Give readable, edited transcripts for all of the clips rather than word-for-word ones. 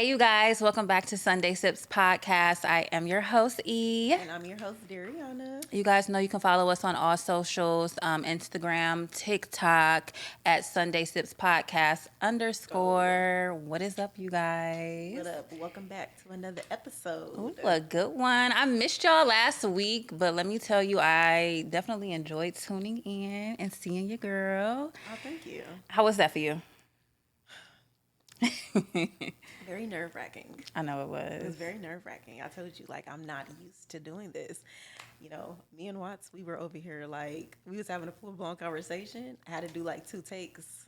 Hey, you guys, welcome back to Sunday Sips Podcast. I am your host, E. And I'm your host, Dariona. You guys know you can follow us on all socials, Instagram, TikTok, at Sunday Sips Podcast _. What is up, you guys? What up? Welcome back to another episode. Ooh, a good one. I missed y'all last week, but let me tell you, I definitely enjoyed tuning in and seeing your girl. Oh, thank you. How was that for you? Very nerve-wracking. I know it was. It was very nerve-wracking. I told you, like, I'm not used to doing this. You know, me and Watts, we were over here, like, we was having a full-blown conversation. I had to do, like, 2 takes.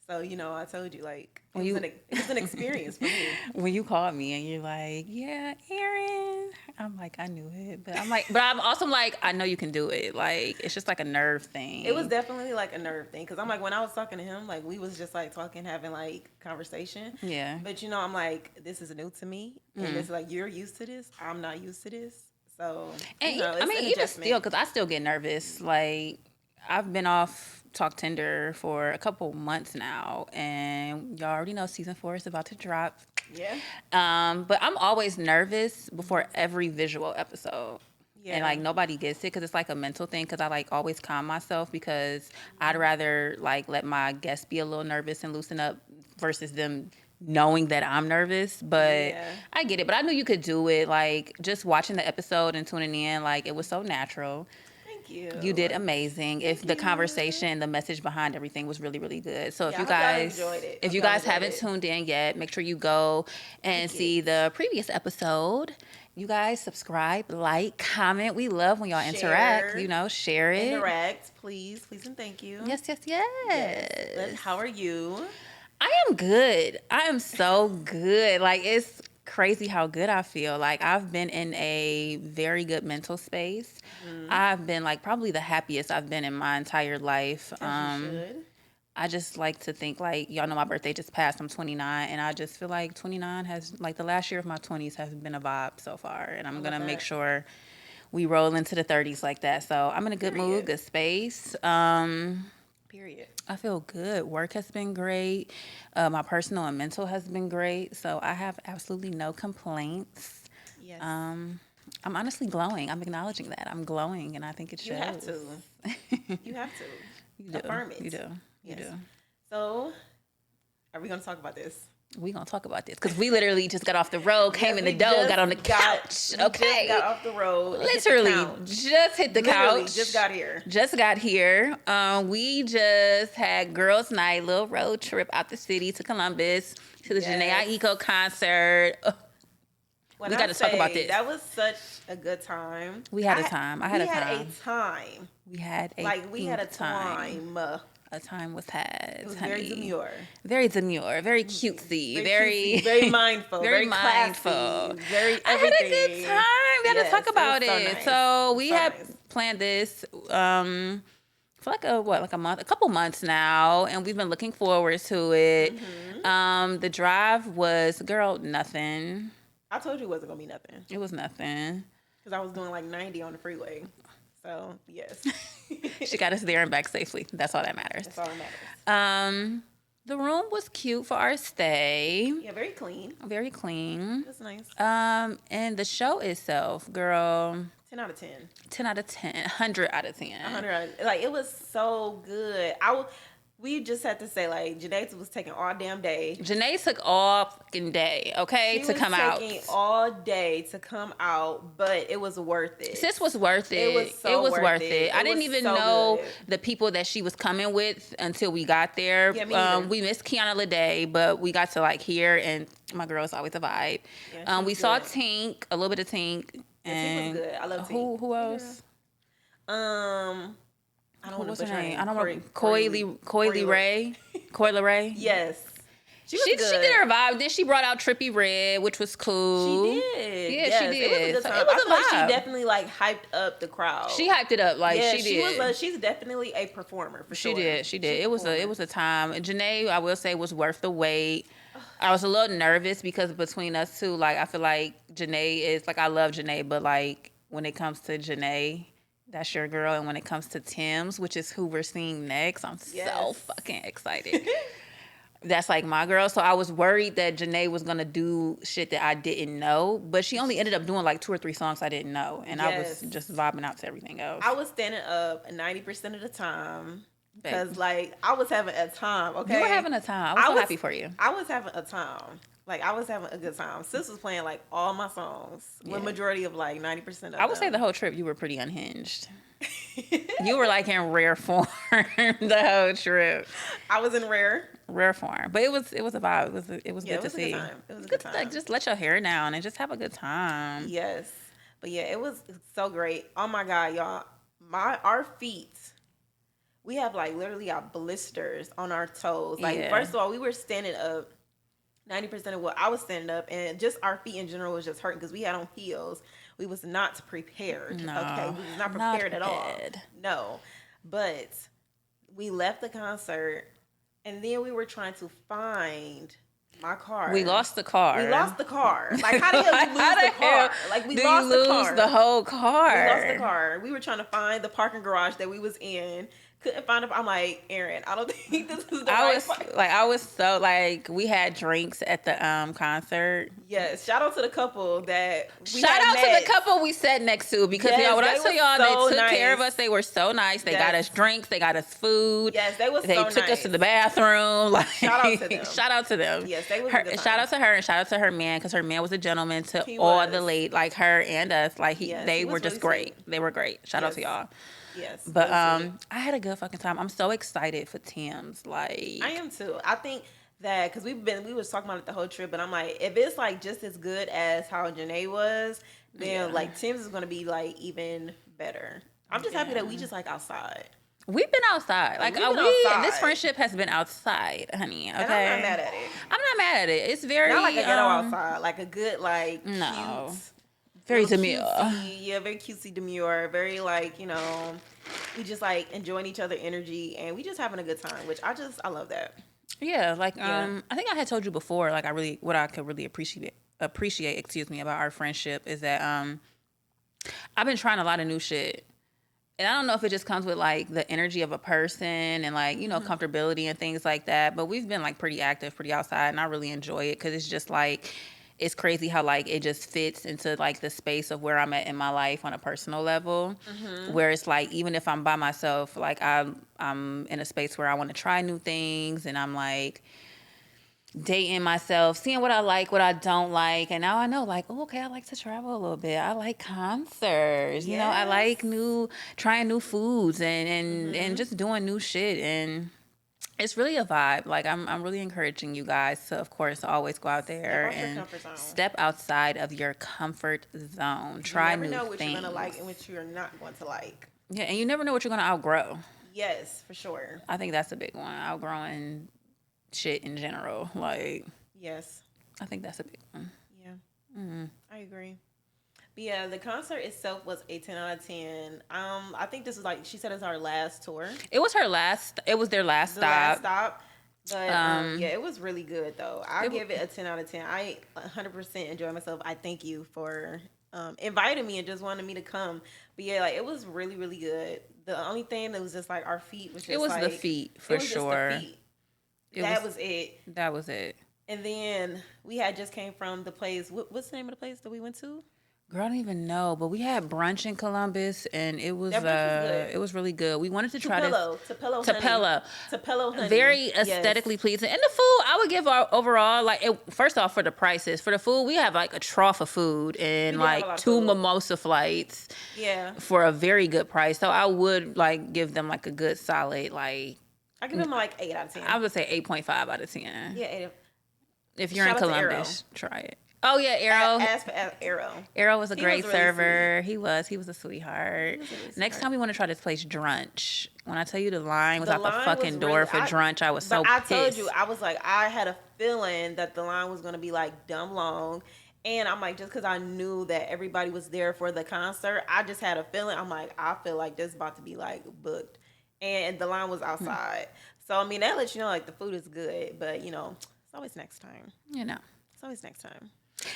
So, you know, I told you, like, it was an experience for me. When you called me and you're like, yeah, Aaron. I'm like, I knew it. But I'm also like, I know you can do it. Like, it's just like a nerve thing. It was definitely like a nerve thing. Because I'm like, when I was talking to him, like, we was just like talking, having like conversation. Yeah. But, you know, I'm like, this is new to me. And it's like, you're used to this. I'm not used to this. So, and you know, it's an even adjustment. still, because I still get nervous. Like, I've been off Talk Tinder for a couple months now, and y'all already know season 4 is about to drop. Yeah. But I'm always nervous before every visual episode. Yeah. And like nobody gets it because it's like a mental thing because I like always calm myself because I'd rather like let my guests be a little nervous and loosen up versus them knowing that I'm nervous. But I get it. But I knew you could do it. Like just watching the episode and tuning in, like it was so natural. You did amazing. The conversation, the message behind everything was really, really good. So if you guys haven't tuned in yet, make sure you go and see the previous episode. You guys subscribe, like, comment. We love when y'all interact. You know, share it. Interact, please, and thank you. Yes. But how are you? I am good. I am so good. Like it's crazy how good I feel. Like I've been in a very good mental space. I've been like probably the happiest I've been in my entire life. As you should. I just like to think like y'all know my birthday just passed. I'm 29 and I just feel like 29 has like the last year of my 20s has been a vibe so far and I'm going to make sure we roll into the 30s like that. So I'm in a good mood, good space. Period. I feel good. Work has been great. My personal and mental has been great. So I have absolutely no complaints. Yes. I'm honestly glowing. I'm acknowledging that. I'm glowing, and I think it shows. You have to. You have to. You do. Affirm it. You do. Yes. You do. So, are we going to talk about this? We're going to talk about this because we literally just got off the road, came in the door, got on the couch. Okay. Just got off the road. Literally just hit the couch. Just got here. We just had girls' night, little road trip out the city to Columbus to the Janae Aiko concert. We got to talk about this. That was such a good time. We had a time. We had a time. A time was had. It was very demure. Very demure. Very cutesy. Very mindful. Very mindful. Very everything. I had a good time. We had to talk about it. So we had planned this for like a couple months now, and we've been looking forward to it. The drive was, nothing. I told you it wasn't going to be nothing. It was nothing. Because I was doing like 90 on the freeway. So, yes. She got us there and back safely. That's all that matters. That's all that matters. The room was cute for our stay. Yeah, very clean. Very clean. That's nice. And the show itself, girl. 10 out of 10. 10 out of 10. 100 out of 10. 100 out of 10. Like, it was so good. We just had to say, like, Janae was taking all damn day. Janae took all fucking day, okay, to come out. She was taking all day to come out, but it was worth it. Sis was worth it. It was worth it. I didn't even know the people that she was coming with until we got there. Yeah, me neither. We missed Kiana Lede, but we got to, like, hear, and my girl's always a vibe. Yeah, we saw Tink, a little bit of Tink. And Tink was good. I love Tink. Who else? I don't want to butcher her name. I don't know. Coily Ray. Yes. She did her vibe. Then she brought out Trippie Redd, which was cool. She did. Yeah, she did. It was a good time. It was a vibe. Like she definitely like hyped up the crowd. She hyped it up like she did. She's definitely a performer for sure. She did. It was a time. Janae, I will say, was worth the wait. I was a little nervous because between us two, like I feel like Janae is like I love Janae, but like when it comes to Janae, that's your girl. And when it comes to Tim's, which is who we're seeing next, I'm so fucking excited. That's like my girl. So I was worried that Janae was gonna do shit that I didn't know, but she only ended up doing like 2 or 3 songs I didn't know, and I was Yes. just vibing out to everything else. I was standing up 90% of the time Babe. because, like, I was having a time. Okay, You were having a time. I was so happy for you. I was having a time. Like, I was having a good time. Sis was playing like all my songs. Yeah. The majority of like 90% of them. I would say the whole trip you were pretty unhinged. You were like in rare form the whole trip. I was in rare form, but it was a vibe. It was good to see. It was a good time. Like, just let your hair down and just have a good time. Yes, but yeah, it was so great. Oh my god, y'all, our feet. We have like literally got blisters on our toes. Like, first of all, we were standing up 90% of what I was standing up, and just our feet in general was just hurting because we had on heels. We was not prepared. No, okay, we was not prepared at all. No, but we left the concert, and then we were trying to find my car. We lost the car. Like, how the hell you lose the car? Like, we lost the car. The whole car. We lost the car. We were trying to find the parking garage that we was in. Couldn't find it. I'm like, Aaron, I don't think this is the right spot. I was so like, we had drinks at the concert. Yes, shout out to the couple that we sat next to, because when I tell y'all, they took care of us. They were so nice. They got us drinks. They got us food. Yes, they took us to the bathroom. Like, shout out to them. Shout out to them. Yes, they was shout out to her, and shout out to her man, because her man was a gentleman to all the late, like her and us. Like, they were just great. They were great. Shout out to y'all. Yes. But I had a good fucking time. I'm so excited for Tim's. Like, I am too. I think that because we was talking about it the whole trip, but I'm like, if it's like just as good as how Janae was, then like Tim's is gonna be like even better. I'm just happy that we just like outside. We've been outside. Like, this friendship has been outside, honey. Okay. And I'm not mad at it. I'm not mad at it. It's very not like a ghetto outside, like a good like cute. Very demure. Yeah, very cutesy demure. Very like, we just like enjoying each other energy, and we just having a good time, which I love that. Yeah, like I think I had told you before, like what I could really appreciate, about our friendship is that I've been trying a lot of new shit. And I don't know if it just comes with like the energy of a person and like, comfortability and things like that, but we've been like pretty active, pretty outside, and I really enjoy it because it's just like, it's crazy how like it just fits into like the space of where I'm at in my life on a personal level, where it's like, even if I'm by myself, like I'm in a space where I want to try new things, and I'm like dating myself, seeing what I like, what I don't like, and now I know like, oh, okay, I like to travel a little bit. I like concerts, I like trying new foods and just doing new shit, and it's really a vibe. Like, I'm really encouraging you guys to, of course, always go out there and step outside of your comfort zone. Try new things. You never know what you're going to like and what you're not going to like. Yeah, and you never know what you're going to outgrow. Yes, for sure. I think that's a big one. Outgrowing shit in general. Like, yes. I think that's a big one. Yeah. I agree. But yeah, the concert itself was a 10 out of 10. I think this is like, she said it's our last tour. It was their last stop. But yeah, it was really good though. I'll give it a 10 out of 10. I 100% enjoy myself. I thank you for inviting me and just wanting me to come. But yeah, like, it was really, really good. The only thing that was just like our feet was just the feet for sure. Just the feet. That was it. And then we had just came from the place. What's the name of the place that we went to? Girl, I don't even know, but we had brunch in Columbus, and it was really good. We wanted to try Tupelo honey. Very aesthetically pleasing, and the food I would give overall, like, first off, for the prices, for the food we have like a trough of food and like 2 mimosa flights, for a very good price. So I would like give them like a good solid, like, I give them like 8 out of 10. I would say 8.5 out of 10. Yeah, 8. If you're in Columbus, try it. Oh yeah, Arrow. Ask for Arrow. Arrow was a great server. He was a sweetheart. Next time we want to try this place, Drunch. When I tell you the line was out the fucking door for Drunch, I was so pissed. I told you, I was like, I had a feeling that the line was gonna be like dumb long, and I'm like, just because I knew that everybody was there for the concert, I just had a feeling. I'm like, I feel like this is about to be like booked, and the line was outside. So I mean, that lets you know like the food is good, but it's always next time. It's always next time.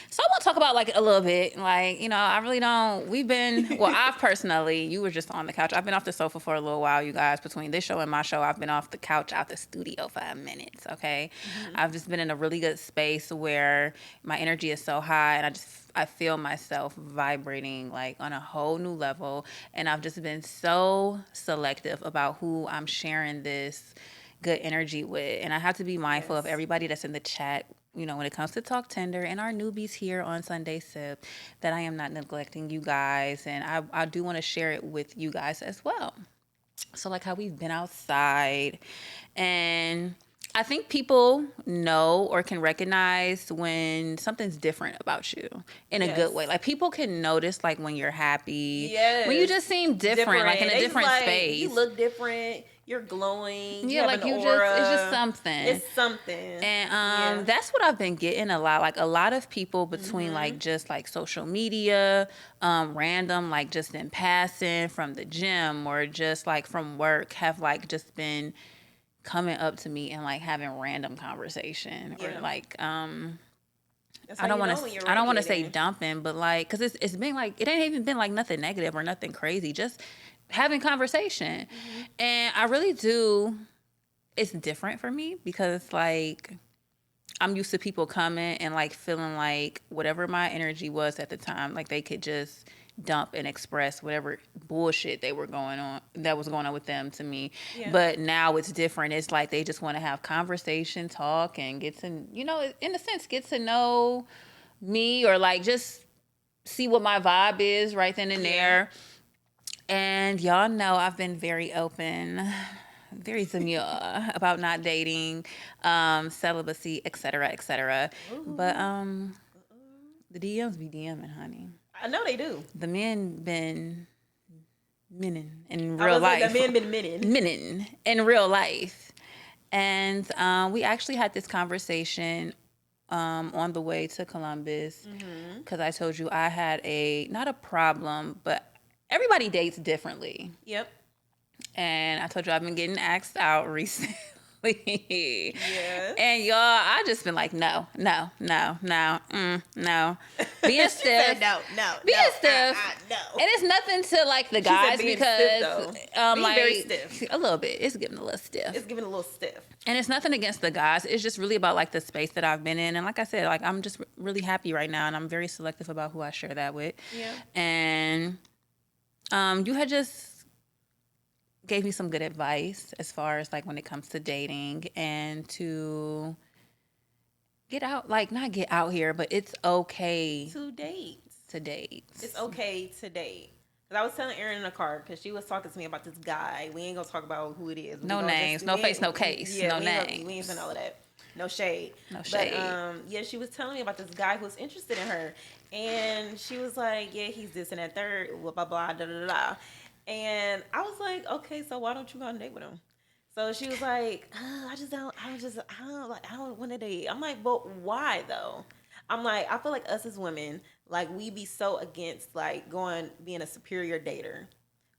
So I want talk about like a little bit. Like, you know, I really don't. We've been, well, I've personally, you were just on the couch. I've been off the sofa for a little while, you guys. Between this show and my show, I've been off the couch out the studio for a minute, okay? I've just been in a really good space where my energy is so high and I feel myself vibrating like on a whole new level. And I've just been so selective about who I'm sharing this good energy with. And I have to be mindful of everybody that's in the chat, you know, when it comes to Talk Tender and our newbies here on Sunday Sip, that I am not neglecting you guys. And I do want to share it with you guys as well. So, like how we've been outside, and I think people know or can recognize when something's different about you in a good way. Like people can notice like when you're happy, when you just seem different. Like in a different space. You look different. You're glowing. Yeah, you like have you an just, aura. it's just something. It's something. And that's what I've been getting a lot. Like a lot of people between like just like social media, random, like just in passing from the gym or just like from work have like just been coming up to me and like having random conversation or like I don't want to say dumping, but like because it's been like it ain't even been like nothing negative or nothing crazy, just having conversation. And I really do, it's different for me because like I'm used to people coming and like feeling like whatever my energy was at the time, like they could just dump and express whatever bullshit that was going on with them to me. But now it's different. It's like they just want to have conversation, talk, and get to, you know, in a sense, get to know me or like just see what my vibe is right then and there. And y'all know I've been very open, very demure about not dating, celibacy, etc., etc. But the DMs be DMing, honey. I know they do. The men been minning in real life. The men been minning. Minning in real life. And we actually had this conversation on the way to Columbus because I told you I had not a problem, but everybody dates differently. Yep. And I told you I've been getting asked out recently. Yes. And y'all, I just been like, no. Being stiff. No. Being stiff. No. And it's nothing to like the guys because being like very stiff. A little bit. It's getting a little stiff. It's giving a little stiff. And it's nothing against the guys. It's just really about like the space that I've been in. And like I said, like I'm just really happy right now and I'm very selective about who I share that with. Yeah. And you had just gave me some good advice as far as like when it comes to dating and to get out, like not get out here, but it's okay to date. It's okay to date. Because I was telling Erin in the car, because she was talking to me about this guy. We ain't going to talk about who it is. No names, no face, no case, no names. We ain't saying all of that. No shade. No shade. But she was telling me about this guy who was interested in her. And she was like, yeah, he's this and that third, blah, blah, blah, da, da, da. And I was like, okay, so why don't you go on a date with him? So she was like, I don't want to date. I'm like, but why though? I'm like, I feel like us as women, like we be so against like being a superior dater,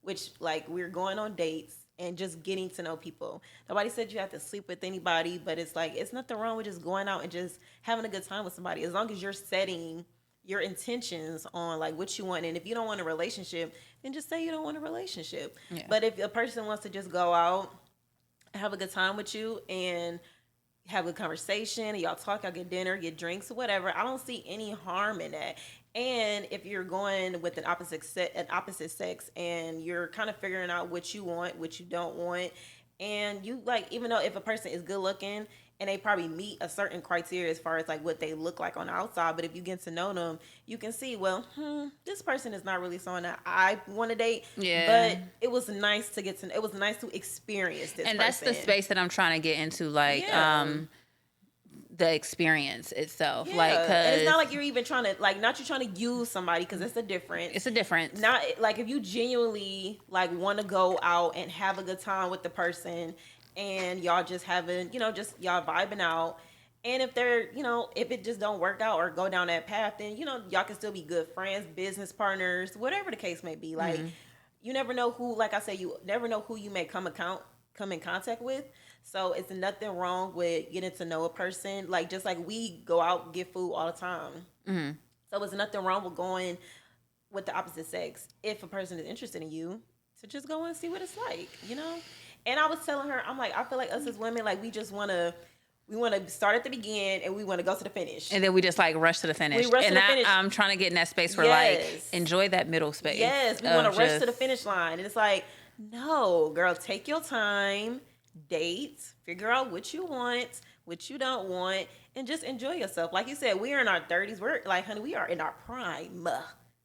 which like we're going on dates and just getting to know people. Nobody said you have to sleep with anybody, but it's like, it's nothing wrong with just going out and just having a good time with somebody. As long as you're setting your intentions on like what you want. And if you don't want a relationship, then just say you don't want a relationship. Yeah. But if a person wants to just go out, have a good time with you and have a conversation and y'all talk, y'all get dinner, get drinks, whatever, I don't see any harm in that. And if you're going with an opposite sex and you're kind of figuring out what you want, what you don't want, and you like, even though if a person is good looking and they probably meet a certain criteria as far as like what they look like on the outside, but if you get to know them, you can see, well, this person is not really someone that I want to date. Yeah. But it was nice to it was nice to experience this. And that's the space that I'm trying to get into, like, the experience itself. Yeah. Like, and it's not like you're even trying to, like, not you're trying to use somebody, because it's a difference. It's a difference. Not like if you genuinely like want to go out and have a good time with the person and y'all just having, just y'all vibing out. And if they're, if it just don't work out or go down that path, then, y'all can still be good friends, business partners, whatever the case may be. Like, you never know who, like I said, you never know who you may come in contact with. So it's nothing wrong with getting to know a person. Like, just like we go out and get food all the time. So there's nothing wrong with going with the opposite sex if a person is interested in you to just go and see what it's like, you know? And I was telling her, I'm like, I feel like us as women, like we want to start at the beginning and we want to go to the finish. And then we just like rush to the finish. We rush and to the finish. I'm trying to get in that space where like enjoy that middle space. Yes, we want to rush to the finish line. And it's like, no, girl, take your time, date, figure out what you want, what you don't want, and just enjoy yourself. Like you said, we are in our 30s. We're like, honey, we are in our prime.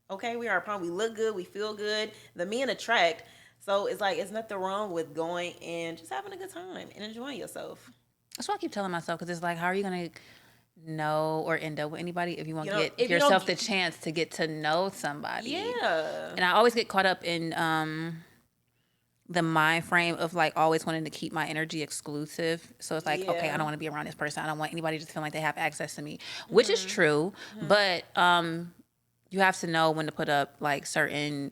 Okay, we are prime. We look good. We feel good. The men attract. So it's like, it's nothing wrong with going and just having a good time and enjoying yourself. That's what I keep telling myself, because it's like, how are you going to know or end up with anybody if you won't get yourself the chance to get to know somebody? Yeah. And I always get caught up in the mind frame of like always wanting to keep my energy exclusive. So it's like, okay, I don't want to be around this person. I don't want anybody just feeling like they have access to me, which is true. But you have to know when to put up like certain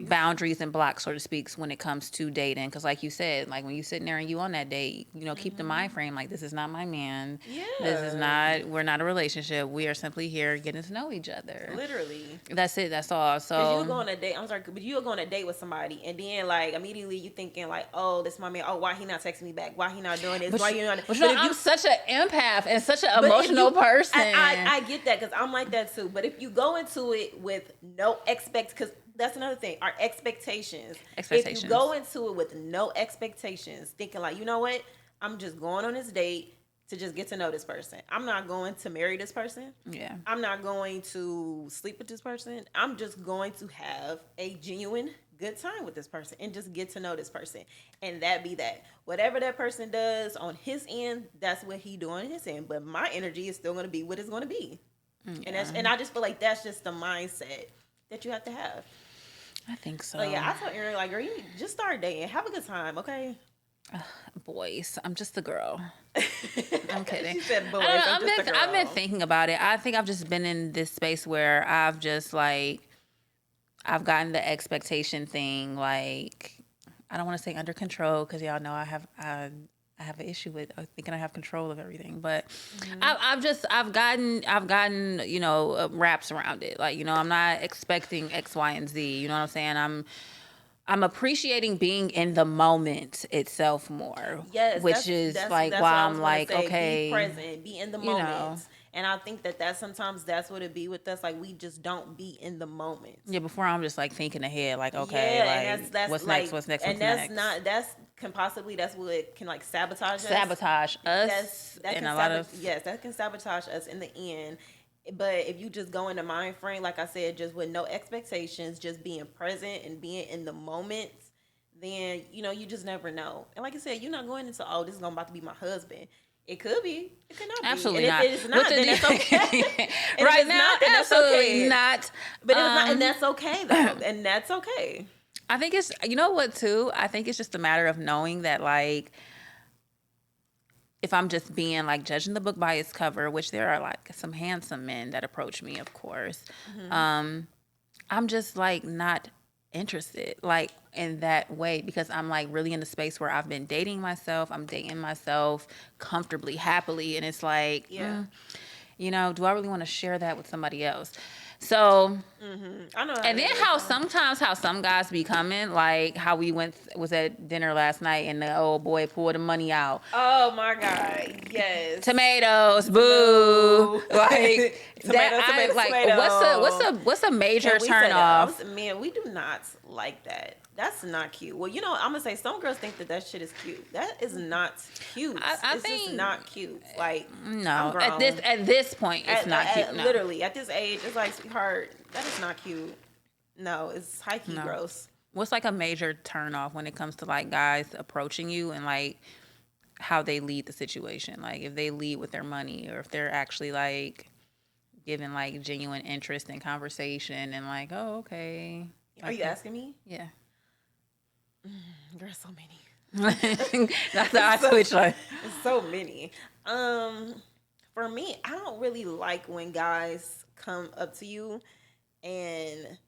boundaries and blocks, so to speak, when it comes to dating. Because like you said, like when you sitting there and you on that date, you know, keep the mind frame like, this is not my man. Yeah. This is not, we're not a relationship. We are simply here getting to know each other. Literally. That's it. That's all. So because you go on a date, but you go on a date with somebody and then like immediately you thinking like, oh, this is my man. Oh, why he not texting me back? Why he not doing this? Why you not? But I'm such an empath and such an emotional person. I get that, because I'm like that too. But if you go into it with no because that's another thing. Our expectations. If you go into it with no expectations, thinking like, you know what? I'm just going on this date to just get to know this person. I'm not going to marry this person. Yeah. I'm not going to sleep with this person. I'm just going to have a genuine good time with this person and just get to know this person. And that be that. Whatever that person does on his end, that's what he doing on his end. But my energy is still going to be what it's going to be. Yeah. And I just feel like that's just the mindset that you have to have. I think so. So yeah, I told Erin, like, girl, you just start dating. Have a good time, okay? Boys, I'm just a girl. I'm kidding. She said, boys, I've been thinking about it. I think I've just been in this space where I've just like, I've gotten the expectation thing, like, I don't want to say under control, because y'all know I have an issue with thinking I have control of everything, but I've gotten you know, wraps around it. Like, you know, I'm not expecting X, Y, and Z. You know what I'm saying? I'm appreciating being in the moment itself more. Yes, which is like why I'm like, okay, be present, be in the moment. Know. And I think that sometimes that's what it be with us. Like, we just don't be in the moment. Yeah, before I'm just like thinking ahead, like, okay, yeah, like, that's what's like, next? What's next? And that's what can like sabotage us. That can sabotage us in the end. But if you just go in the mind frame, like I said, just with no expectations, just being present and being in the moment, then, you know, you just never know. And like I said, you're not going into, oh, this is about to be my husband. It could be. It could not be. Absolutely not. If it is not, then that's okay. Right now, absolutely not. But it's not, and that's okay, though. And that's okay. I think it's, you know what, too? I think it's just a matter of knowing that, like, if I'm just being, like, judging the book by its cover, which there are, like, some handsome men that approach me, of course, I'm just, like, not interested, like, in that way, because I'm like really in the space where I've been dating myself. I'm dating myself comfortably, happily, and it's like, you know, do I really want to share that with somebody else? So, I know. And then how some guys be coming, like how we was at dinner last night and the old boy pulled the money out. Oh my God, yes. Tomatoes, boo. Like tomato. What's a major turn off? Man, we do not like that. That's not cute. Well, you know, I'm gonna say some girls think that shit is cute. That is not cute. I think just not cute. Like, no, at this point, it's not cute. No. Literally, at this age, it's like, sweetheart, that is not cute. No, it's high key gross. What's like a major turn off when it comes to like guys approaching you and like how they lead the situation? Like if they lead with their money, or if they're actually like giving like genuine interest in conversation and like, oh, okay. Are you asking me? Yeah. There's so many. That's how I switch like. So many. For me, I don't really like when guys come up to you and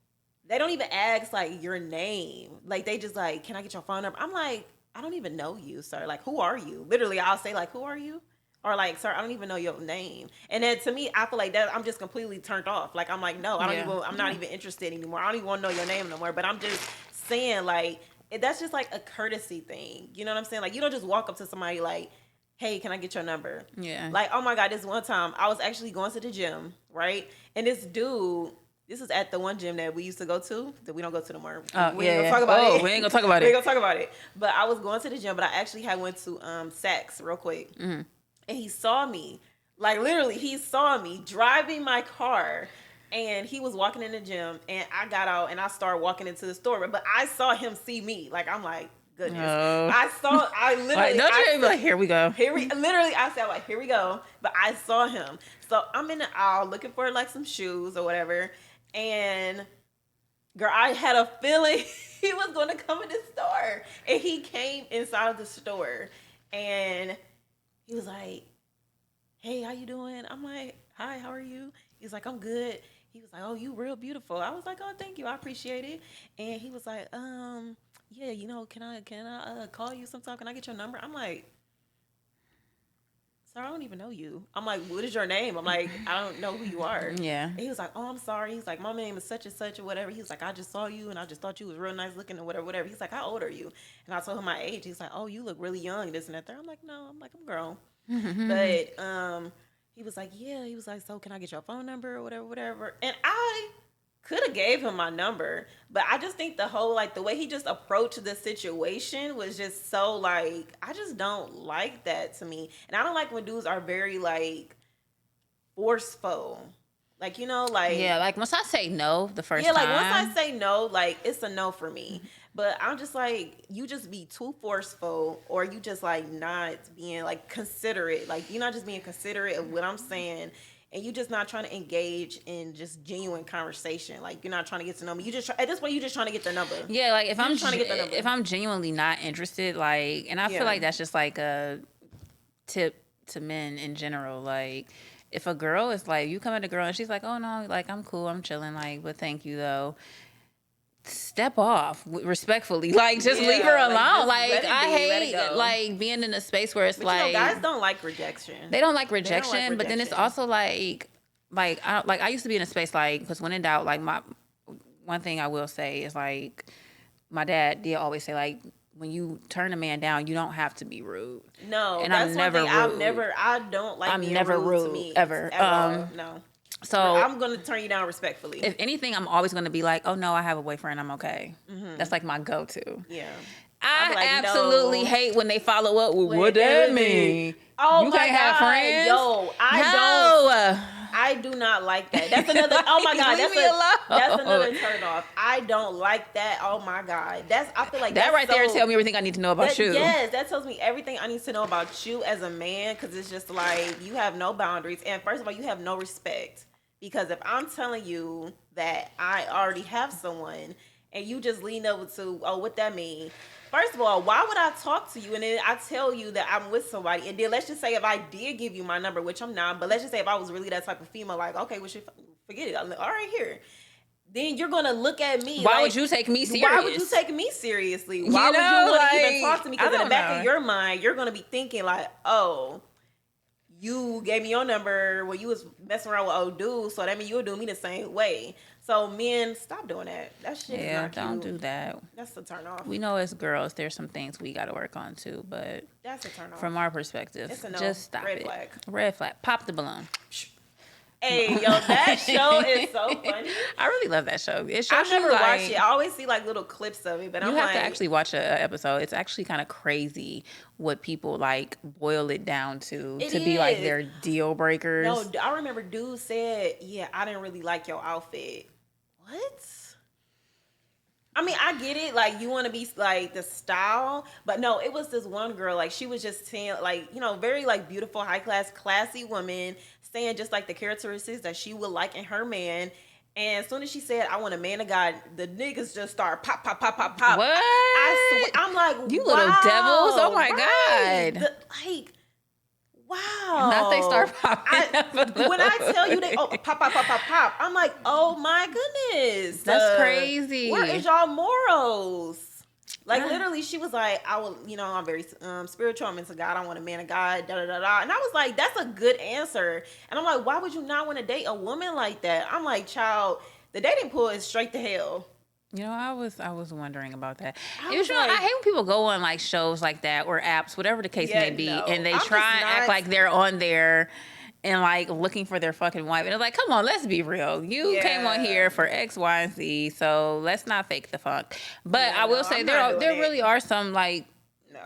they don't even ask like your name. Like they just like, can I get your phone number? I'm like, I don't even know you, sir. Like, who are you? Literally, I'll say like, who are you? Or like, sir, I don't even know your name. And then to me, I feel like that I'm just completely turned off. Like I'm like, no, I don't Yeah. even. I'm not even interested anymore. I don't even want to know your name no more. But I'm just saying, like, that's just like a courtesy thing. You know what I'm saying? Like you don't just walk up to somebody like, hey, can I get your number? Yeah. Like, oh my God, this one time I was actually going to the gym, right? And this dude, this is at the one gym that we used to go to, that we don't go to no more. We ain't gonna talk about it. We ain't gonna talk about We it. ain't gonna talk about it. But I was going to the gym, but I actually had went to Saks real quick. Mm-hmm. And he saw me. Like literally, he saw me driving my car. And he was walking in the gym, and I got out and I started walking into the store. But I saw him see me. Like I'm like, goodness. I literally. Like, don't you be like, here we go. Literally, I said, like, here we go. But I saw him. So I'm in the aisle looking for like some shoes or whatever. And girl, I had a feeling he was going to come in the store. And he came inside of the store. And he was like, hey, how you doing? I'm like, hi, how are you? He's like, I'm good. He was like, oh, you real beautiful. I was like, oh, thank you. I appreciate it. And he was like, yeah, you know, can I call you sometime? Can I get your number? I'm like, sir, I don't even know you. I'm like, what is your name? I'm like, I don't know who you are. Yeah. And he was like, oh, I'm sorry. He's like, my name is such and such or whatever. He's like, I just saw you and I just thought you was real nice looking or whatever. He's like, how old are you? And I told him my age. He's like, oh, you look really young, this and that. I'm like, no. I'm like, I'm grown. But he was like, yeah. He was like, so can I get your phone number or whatever. And I could have gave him my number, but I just think the whole, like, the way he just approached the situation was just so, like, I just don't like that to me. And I don't like when dudes are very, like, forceful. Like, you know, like... Yeah, like, once I say no the first time... Yeah, like, once I say no, like, it's a no for me. But I'm just like, you just be too forceful, or you just, like, not being, like, considerate. Like, you're not just being considerate of what I'm saying, and you just not trying to engage in just genuine conversation. Like, you're not trying to get to know me. You just at this point, you're just trying to get the number. Yeah, like if I'm trying to get the number. If I'm genuinely not interested, like, and I feel like that's just like a tip to men in general. Like, if a girl is like, you come at a girl and she's like, oh no, like I'm cool, I'm chilling, like, but thank you though. Step off respectfully, like just leave her alone. Like I hate like being in a space where it's but like, you know, guys don't like rejection. They don't like rejection, but then it's also like I used to be in a space like, because when in doubt, like my one thing I will say is like my dad did always say like, when you turn a man down, you don't have to be rude. No, and that's I'm never rude. I don't like. I'm being never rude to me ever. No. So I'm gonna turn you down respectfully. If anything, I'm always gonna be like, oh no, I have a boyfriend, I'm okay. Mm-hmm. That's like my go-to. Yeah. I like, absolutely hate when they follow up with what that mean. Oh you my can't God. have friends. Yo, I do not like that. That's another. Oh my God, that's another turn off. I don't like that. Oh my God, I feel like that right there tells me everything I need to know about you. Yes, that tells me everything I need to know about you as a man, because it's just like you have no boundaries, and first of all, you have no respect. Because if I'm telling you that I already have someone and you just lean over to, oh, what that mean? First of all, why would I talk to you and then I tell you that I'm with somebody? And then let's just say if I did give you my number, which I'm not, but let's just say if I was really that type of female, like, okay, well, forget it. I'm like, all right, here. Then you're going to look at me. Why would you take me serious? Why would you take me seriously? Why would you want to even talk to me? Because in the back of your mind, you're going to be thinking like, oh, you gave me your number when you was messing around with old dudes, so that means you'll do me the same way. So men, stop doing that. That shit is not cute. Don't do that. That's a turn off. We know as girls, there's some things we got to work on too, but that's a turn off. From our perspective, it's a no. Just stop Red it. Flag. Red flag. Pop the balloon. Hey, yo, that show is so funny. I really love that show. I've never watched it. I always see like little clips of it, but you have to actually watch an episode. It's actually kind of crazy what people like boil it down to be like their deal breakers. No, I remember dude said, yeah, I didn't really like your outfit. What? I mean, I get it. Like, you want to be like the style, but no, it was this one girl. Like, she was just saying, like, you know, very like beautiful, high class, classy woman, saying just like the characteristics that she would like in her man. And as soon as she said, "I want a man of God," the niggas just start pop, pop, pop, pop, pop. What? I'm like, you wow, little devils! Oh my God! Like. Wow. Not they start popping. When I tell you they pop, pop, pop, pop, pop, I'm like, oh my goodness. That's crazy. Where is y'all morals? Like literally, she was like, "I will, I'm very spiritual. I'm into God. I want a man of God." Da da da da. And I was like, "That's a good answer." And I'm like, "Why would you not want to date a woman like that?" I'm like, "Child, the dating pool is straight to hell." I was wondering about that. I was I like, hate when people go on like shows like that or apps, whatever the case "Yeah, may be, and no, they I'm just try and act not." like they're on there and like looking for their fucking wife. And it's like, come on, let's be real. You came on Yeah, here for X, Y, and Z, so let's not fake the funk. But yeah, I will no, say I'm not doing there it. really are some like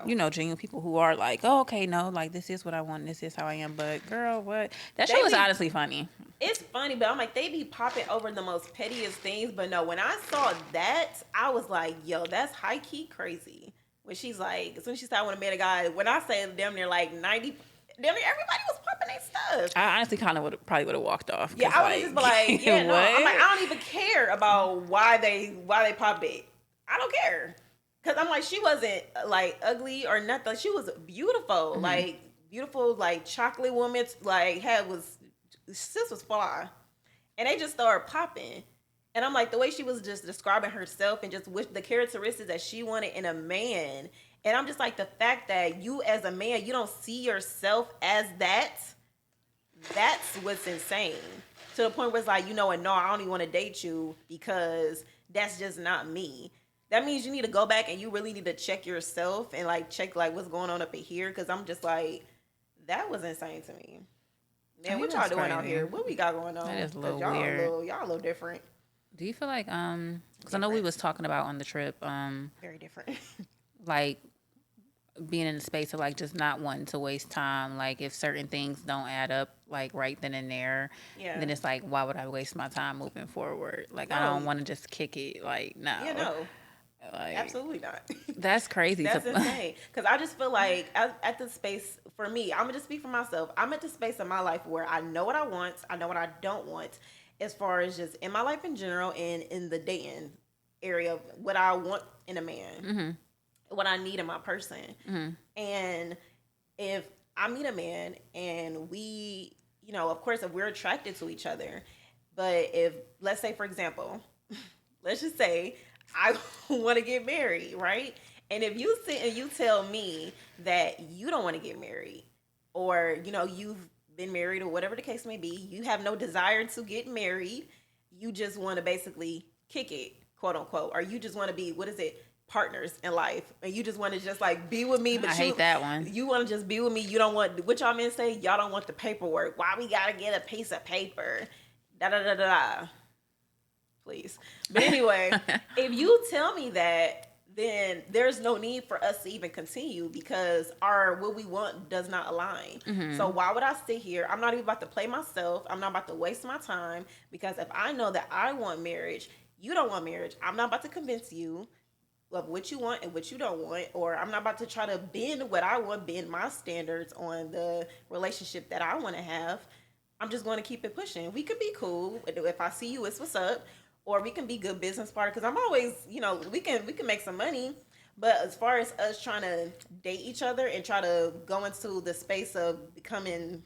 No, genuine people who are like, oh, okay, no, like this is what I want, this is how I am. But girl, what? That show they is be honestly funny. it's funny, but I'm like, they be popping over the most pettiest things. But no, when I saw that, I was like, yo, that's high key crazy. When she's like, as soon as she started with a man of God, when I say damn near like 90, damn near everybody was popping their stuff. I honestly kind of probably would have walked off. Yeah, I would have just been like, yeah, no. I'm like, I don't even care about why they popped it. I don't care. Cause I'm like, she wasn't like ugly or nothing. She was beautiful, like beautiful, like chocolate woman. Like sis was fly, and they just started popping. And I'm like, the way she was just describing herself and just the characteristics that she wanted in a man. And I'm just like, the fact that you as a man, you don't see yourself as that. That's what's insane. To the point where it's like, and no, I don't even want to date you because that's just not me. That means you need to go back and you really need to check yourself and like check like what's going on up in here. Cause I'm just like, that was insane to me. Man, what y'all doing out here? What we got going on? That is a little y'all weird. Y'all a little different. Do you feel like because I know we was talking about on the trip Very different. like being in the space of like just not wanting to waste time, like if certain things don't add up like right then and there, Yeah. then it's like, why would I waste my time moving forward? Like I No. don't want to just kick it. Like no. Yeah, no. Like, Absolutely not. that's crazy. That's insane. Because I just feel like at the space, for me, I'm going to speak for myself. I'm at the space in my life where I know what I want. I know what I don't want as far as just in my life in general and in the dating area of what I want in a man, what I need in my person. And if I meet a man and we, of course, if we're attracted to each other, but if, let's say, for example, let's just say I want to get married, right? And if you sit and you tell me that you don't want to get married, or you've been married, or whatever the case may be, you have no desire to get married, you just want to basically kick it, quote unquote, or you just want to be, partners in life, and you just want to just like be with me. But I hate that one. You want to just be with me. You don't want what y'all men say. Y'all don't want the paperwork. Why we gotta get a piece of paper? Da da da da. Please. But anyway, if you tell me that, then there's no need for us to even continue because what we want does not align. So why would I sit here? I'm not even about to play myself. I'm not about to waste my time because if I know that I want marriage, you don't want marriage. I'm not about to convince you of what you want and what you don't want, or I'm not about to try to bend what I want, bend my standards on the relationship that I want to have. I'm just going to keep it pushing. We could be cool. If I see you, it's what's up. Or we can be good business partners because I'm always, we can make some money. But as far as us trying to date each other and try to go into the space of becoming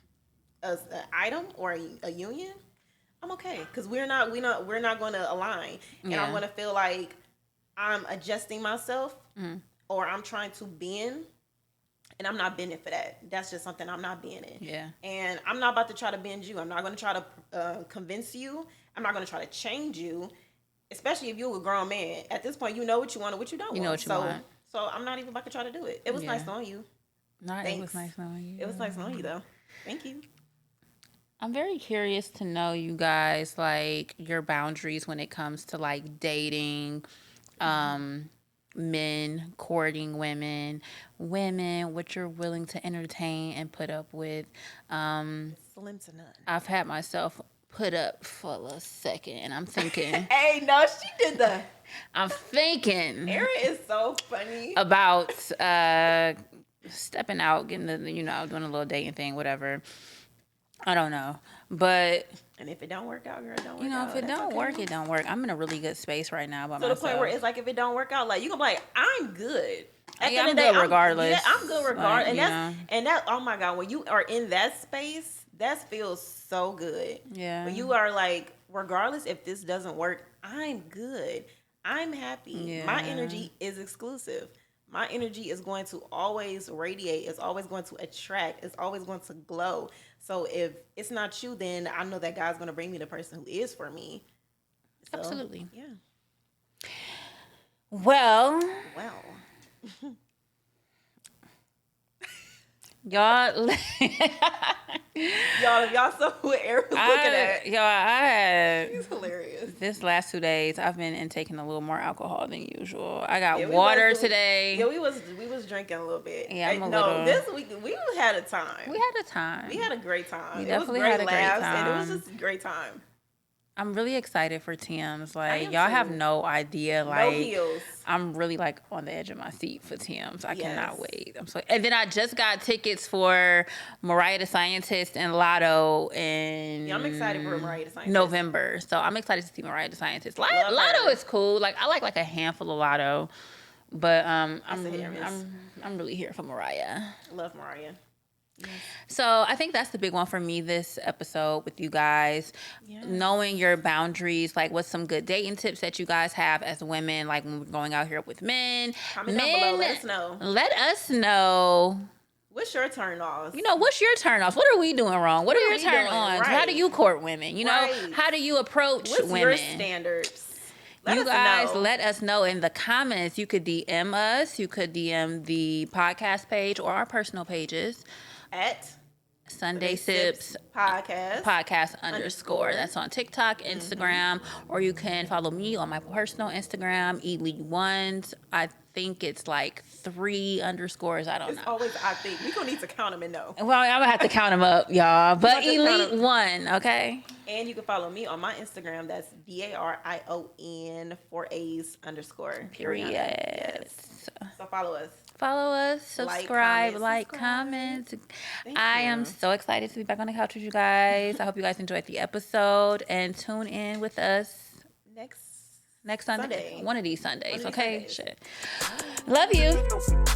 an item or a union, I'm okay because we're not going to align, and I'm going to feel like I'm adjusting myself or I'm trying to bend, and I'm not bending for that. That's just something I'm not bending. Yeah. And I'm not about to try to bend you. I'm not going to try to convince you. I'm not going to try to change you, especially if you're a grown man. At this point, you know what you want and what you don't want. You know what you want. So I'm not even about to try to do it. It was nice knowing you. It was nice knowing you. It was nice knowing you, though. Thank you. I'm very curious to know you guys, like, your boundaries when it comes to, like, dating, men, courting women, what you're willing to entertain and put up with. Slim to none. I've had myself put up for a second, and I'm thinking. Hey, no, she did that. I'm thinking. Erin is so funny. About stepping out, getting the, doing a little dating thing, whatever. I don't know. But. And if it don't work out, girl, it don't work out. If it don't work, it don't work. I'm in a really good space right now by myself. myself. To the point where it's like, if it don't work out, like, you gonna be like, I'm good. I'm good regardless. I'm good regardless. Like, and that, oh my God, when you are in that space, that feels so good. Yeah. When you are like, regardless if this doesn't work, I'm good. I'm happy. Yeah. My energy is exclusive. My energy is going to always radiate. It's always going to attract. It's always going to glow. So if it's not you, then I know that God's going to bring me the person who is for me. So, Absolutely. Yeah. Well, y'all. y'all saw what Eric was looking at. I had He's hilarious. this last 2 days. I've been intaking a little more alcohol than usual. I got water today. Yeah, we was drinking a little bit. Yeah, this week we had a time. We had a time. We had a great time. We It was definitely great had a great laughs, and it time. was just a great time. I'm really excited for Tim's. Like, am y'all too. have no idea. No Like, heels. I'm really like on the edge of my seat for Tim's. I cannot Yes. wait. I'm so. And then I just got tickets for Mariah the Scientist and Lotto in Yeah, I'm excited for Mariah the Scientist. November. So I'm excited to see Mariah the Scientist. Lotto her. is cool. Like, I like a handful of Lotto, but I'm really here for Mariah. Love Mariah. Yes. So I think that's the big one for me this episode with you guys. Yes. Knowing your boundaries, like what's some good dating tips that you guys have as women, like when we're going out here with men. Comment down below, let us know. Let us know. What's your turn offs? What's your turn offs? What are we doing wrong? What are your turn ons? Right. How do you court women? Right. How do you approach What's women? your standards? Let you us guys know. let us know in the comments. You could DM us. You could DM the podcast page or our personal pages. At Sunday Sips podcast _ That's on TikTok, Instagram, or you can follow me on my personal Instagram, Elite Ones. I think it's like 3 underscores. I don't It's know. always I think we gonna need to count them and know. Well, I'm gonna have to count them up, y'all. But We'll have to count Elite 1, okay. And you can follow me on my Instagram. That's DARION 4A's _ Period. Yes. So follow us. Follow us, subscribe, comment. comment. Thank I you. am so excited to be back on the couch with you guys. I hope you guys enjoyed the episode and tune in with us Next Sunday. One of these Sundays, One of these okay? Sundays. Shit. Love you.